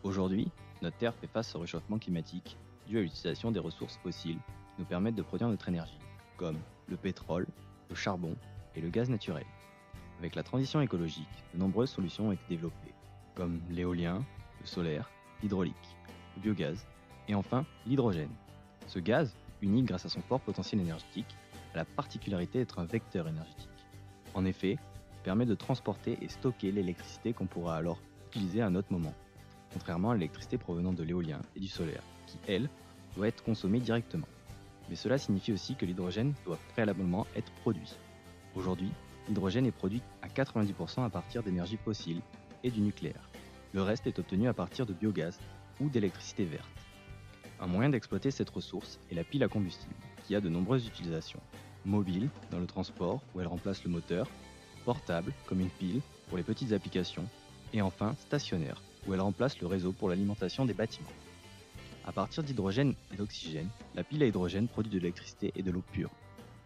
Aujourd'hui, notre Terre fait face au réchauffement climatique dû à l'utilisation des ressources fossiles qui nous permettent de produire notre énergie, comme le pétrole, le charbon et le gaz naturel. Avec la transition écologique, de nombreuses solutions ont été développées, comme l'éolien, le solaire, l'hydraulique, le biogaz et enfin l'hydrogène. Ce gaz, unique grâce à son fort potentiel énergétique, a la particularité d'être un vecteur énergétique. En effet, il permet de transporter et stocker l'électricité qu'on pourra alors utiliser à un autre moment, contrairement à l'électricité provenant de l'éolien et du solaire, qui, elle, doit être consommée directement. Mais cela signifie aussi que l'hydrogène doit préalablement être produit. Aujourd'hui, l'hydrogène est produit à 90% à partir d'énergies fossiles et du nucléaire. Le reste est obtenu à partir de biogaz ou d'électricité verte. Un moyen d'exploiter cette ressource est la pile à combustible, qui a de nombreuses utilisations. Mobile, dans le transport, où elle remplace le moteur, portable, comme une pile, pour les petites applications, et enfin stationnaire, où elle remplace le réseau pour l'alimentation des bâtiments. À partir d'hydrogène et d'oxygène, la pile à hydrogène produit de l'électricité et de l'eau pure.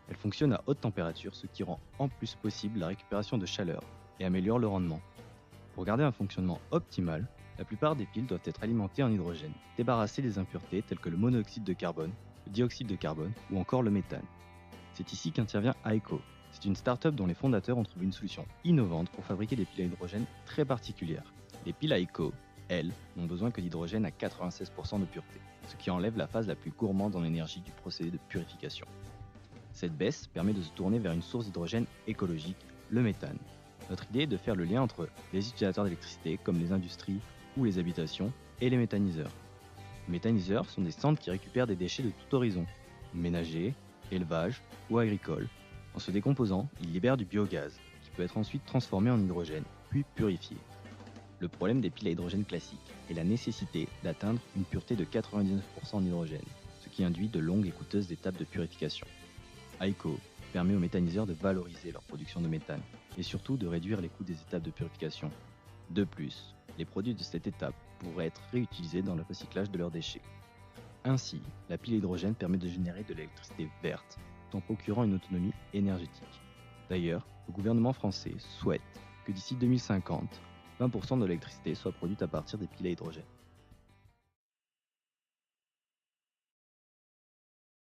Elle fonctionne à haute température, ce qui rend en plus possible la récupération de chaleur et améliore le rendement. Pour garder un fonctionnement optimal, la plupart des piles doivent être alimentées en hydrogène, débarrassées des impuretés telles que le monoxyde de carbone, le dioxyde de carbone ou encore le méthane. C'est ici qu'intervient Aiko. C'est une start-up dont les fondateurs ont trouvé une solution innovante pour fabriquer des piles à hydrogène très particulières. Les piles Aiko, elles, n'ont besoin que d'hydrogène à 96% de pureté, ce qui enlève la phase la plus gourmande en énergie du procédé de purification. Cette baisse permet de se tourner vers une source d'hydrogène écologique, le méthane. Notre idée est de faire le lien entre les utilisateurs d'électricité, comme les industries ou les habitations, et les méthaniseurs. Les méthaniseurs sont des centres qui récupèrent des déchets de tout horizon, ménagers, élevage ou agricoles. En se décomposant, ils libèrent du biogaz, qui peut être ensuite transformé en hydrogène, puis purifié. Le problème des piles à hydrogène classiques est la nécessité d'atteindre une pureté de 99% en hydrogène, ce qui induit de longues et coûteuses étapes de purification. Aiko permet aux méthaniseurs de valoriser leur production de méthane et surtout de réduire les coûts des étapes de purification. De plus, les produits de cette étape pourraient être réutilisés dans le recyclage de leurs déchets. Ainsi, la pile à hydrogène permet de générer de l'électricité verte, tout en procurant une autonomie énergétique. D'ailleurs, le gouvernement français souhaite que d'ici 2050, 20% de l'électricité soit produite à partir des piles à hydrogène.